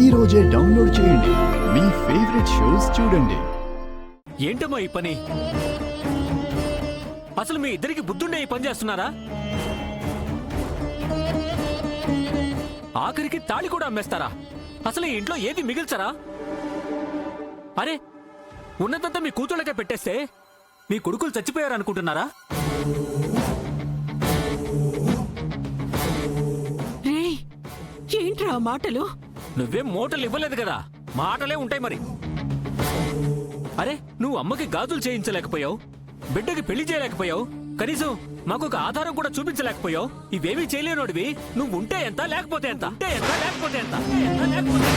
ఈ రోజే డౌన్లోడ్ చేయండి. మీ ఫేవరెట్ షోస్ చూడండి. ఏంటమ్మా ఈ పని? అసలు మీ ఇద్దరికి బుద్ధుండే ఈ పని చేస్తున్నారా? ఆఖరికి తాళి కూడా అమ్మేస్తారా? అసలు ఈ ఇంట్లో ఏది మిగిల్చరా? అరే, ఉన్నదంతా మీ కూతుళ్ళకే పెట్టేస్తే మీ కొడుకులు చచ్చిపోయారనుకుంటున్నారా? ఏంట్రా మాటలు? నువ్వేం మూటలు ఇవ్వలేదు కదా, మాటలే ఉంటాయి మరి. అరే, నువ్వు అమ్మకి గాజులు చేయించలేకపోయావు, బిడ్డకి పెళ్లి చేయలేకపోయావు, కనీసం మాకు ఒక ఆధారం కూడా చూపించలేకపోయావు. ఇవేమీ చేయలేనోడివి. నువ్వు ఉంటే ఎంత, లేకపోతే ఎంత, ఉంటే ఎంత, లేకపోతే ఎంత, లేకపోతే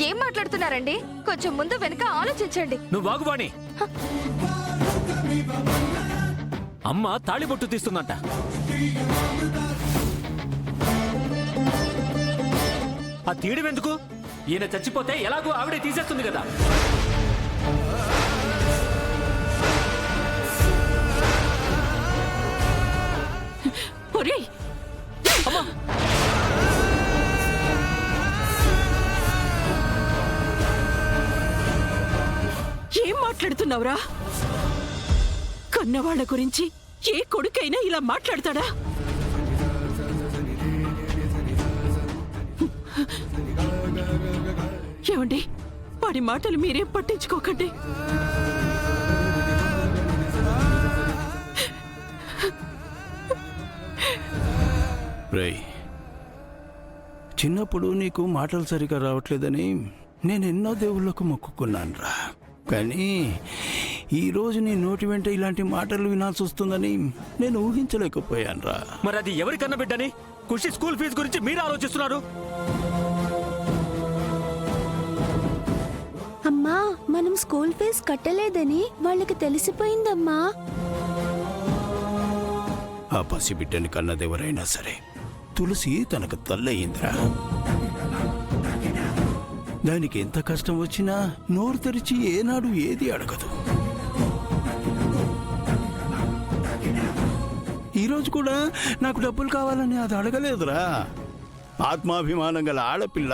ఏం మాట్లాడుతున్నారండి? కొంచెం ముందు వెనక ఆలోచించండి. నువ్వు వాగువాణి. అమ్మ తాళిబొట్టు తీస్తుందంట. ఆ తీయడమెందుకు? ఈయన చచ్చిపోతే ఎలాగో ఆవిడే తీసేస్తుంది కదా. ఏం మాట్లాడుతున్నావురా? కన్నవాళ్ల గురించి ఏ కొడుకైనా ఇలా మాట్లాడతాడా? ఏమండి, వాడి మాటలు మీరేం పట్టించుకోకండి. రేయ్, చిన్నప్పుడు నీకు మాటలు సరిగా రావట్లేదని నేను ఎన్నో దేవుళ్ళకు మొక్కుకున్నానురా. కానీ ఈరోజు నీ నోటి వెంట ఇలాంటి మాటలు వినాల్సి వస్తుందని నేను ఊహించలేకపోయానురా. మరి అది ఎవరికన్నా బిడ్డని? ఖుషి స్కూల్ ఫీజు గురించి మీరు ఆలోచిస్తున్నారు? అమ్మా, మనం స్కూల్ ఫీజు కట్టలేదని వాళ్ళకి తెలిసిపోయిందమ్మా. ఆ పసిబిడ్డని కన్నదెవరైనా సరే తులసి తనకు తల్లయిందిరా. దానికి ఎంత కష్టం వచ్చినా నోరు తెరిచి ఏనాడు ఏది అడగదు. ఈరోజు కూడా నాకు డబ్బులు కావాలని అది అడగలేదురా. ఆత్మాభిమానం గల ఆడపిల్ల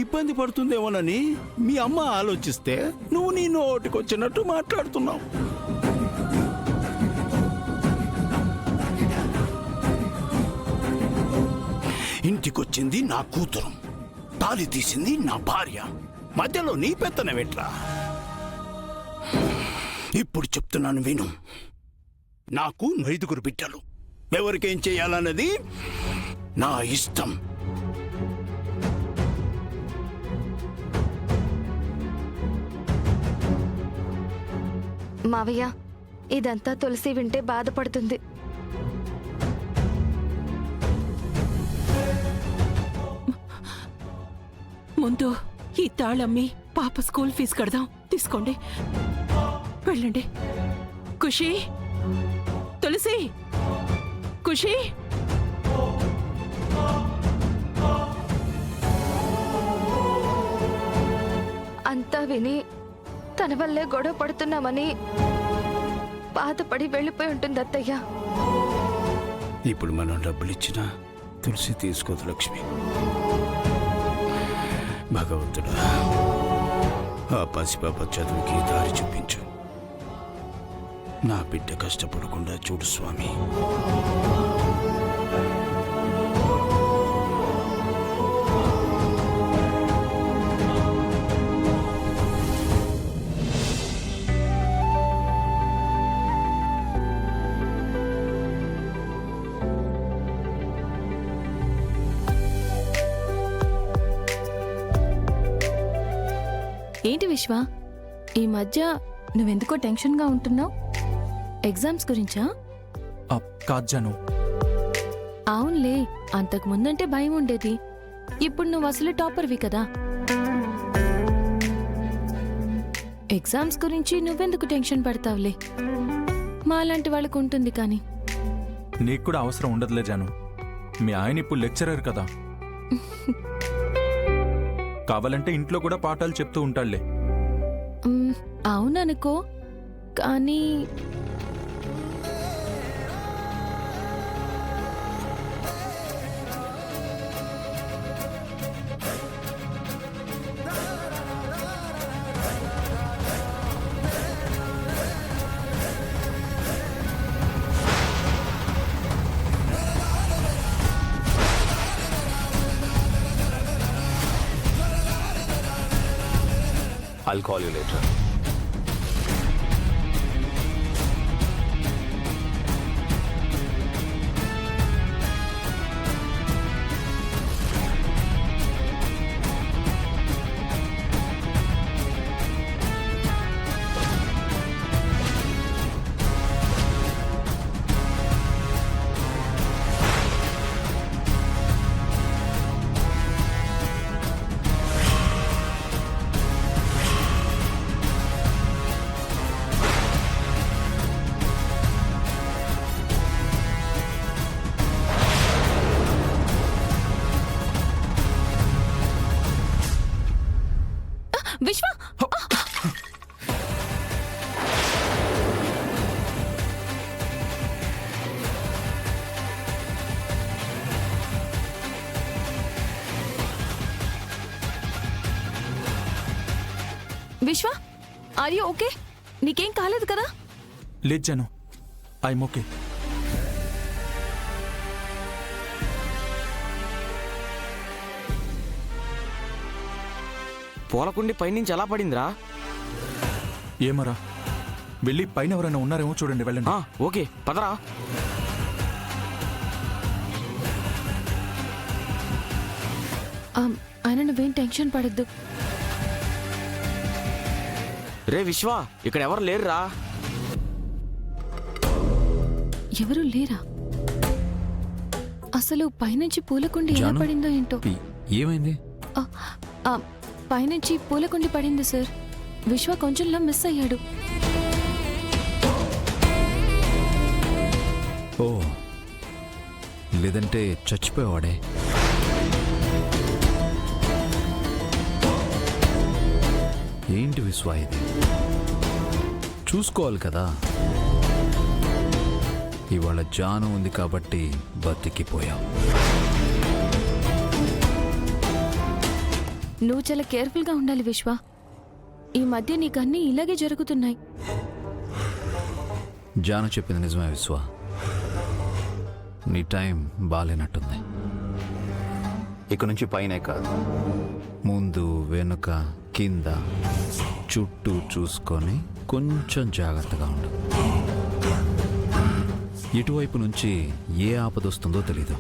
ఇబ్బంది పడుతుందేమోనని మీ అమ్మ ఆలోచిస్తే నువ్వు నీ నోటికొచ్చినట్టు మాట్లాడుతున్నావు. ఇంటికొచ్చింది నా కూతురు, తాళి తీసింది నా భార్య, మధ్యలో నీ పెత్తనమేట్రా? ఇప్పుడు చెప్తున్నాను విను. నాకు 5 బిడ్డలు. ఎవరికేం చేయాలన్నది నా ఇష్టం. మావయ్య, ఇదంతా తులసి వింటే బాధపడుతుంది. ముందు ఈ తాళమ్మి పాప స్కూల్ ఫీజు కడదాం. తీసుకోండి, వెళ్ళండి. ఖుషి, తులసి, ఖుషి. అంతా విని తన వల్లే గొడవ పడుతున్నామని బాధపడి వెళ్ళిపోయి ఉంటుంది అత్తయ్య. ఇప్పుడు మనం డబ్బులిచ్చినా తులసి తీసుకోదు లక్ష్మి. భగవంతుడా, ఆ పసిపాప చదువుకి దారి చూపించు. నా బిడ్డ కష్టపడకుండా చూడు స్వామి. ఏంటి విశ్వ, ఈ మధ్య నువ్వెందుకో టెన్షన్గా ఉంటున్నావు? ఎగ్జామ్స్ గురించా? కాదు జాను. అవునులే, అంతకు ముందంటే భయం ఉండేది. ఇప్పుడు నువ్వు అసలు టాపర్వి కదా. ఎగ్జామ్స్ గురించి నువ్వెందుకు టెన్షన్ పడతావులే, మాలాంటి వాళ్ళకు ఉంటుంది. కానీ నీకు కూడా అవసరం ఉండదులే జాను. మీ ఆయన ఇప్పుడు లెక్చరర్ కదా. కావాలంటే ఇంట్లో కూడా పాఠాలు చెప్తూ ఉంటాడులే. అవుననుకో, కానీ I'll call you later. విశ్వ విశ్వ ఆర్ యు ఓకే? నీకేం కాలేదు కదా? లేదు జాను, ఐఎమ్ ఓకే. పూలకుండి పైనుంచి ఎలా పడిందిరా? ఏమరా, వెళ్ళి పైన ఎవరైనా ఉన్నారేమో చూడండి, వెళ్ళండి. ఓకే పదరా. ఆయన నువ్వేం టెన్షన్ పడద్దు. రే విశ్వ, ఇక్కడ ఎవరు లేరురా. ఎవరు లేరా? అసలు పైనుంచి పూలకుండి ఎలా జాను? పడిందో ఏంటో. ఏమైంది? పైనుంచి పూలకుండి పడింది సార్. విశ్వ కొంచెంలో మిస్ అయ్యాడు. ఓ, లేదంటే చచ్చిపోయేవాడే. ఏంటి విశ్వ ఇది? చూసుకోవాలి కదా. ఇవాళ జాను ఉంది కాబట్టి బతికిపోయావు. నువ్వు చాలా కేర్ఫుల్గా ఉండాలి విశ్వ. ఈ మధ్య నీకన్నీ ఇలాగే జరుగుతున్నాయి. జాను చెప్పింది నిజమే విశ్వ. నీ టైం బాలేనట్టుంది. ఇక నుంచి పైనే కాదు, ముందు వెనుక కింద చుట్టూ చూసుకొని కొంచెం జాగ్రత్తగా ఉండు. ఇటువైపు నుంచి ఏ ఆపదొస్తుందో తెలీదు.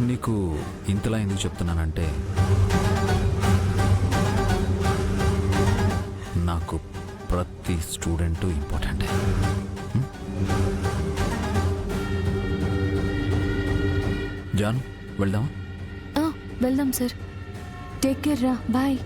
నీకు ఇంతలా ఎందుకు చెప్తున్నానంటే, నాకు ప్రతి స్టూడెంటు ఇంపార్టెంటే. జాన్, వెళ్దామా? వెళ్దాం సార్. టేక్ కేర్ రా. బాయ్.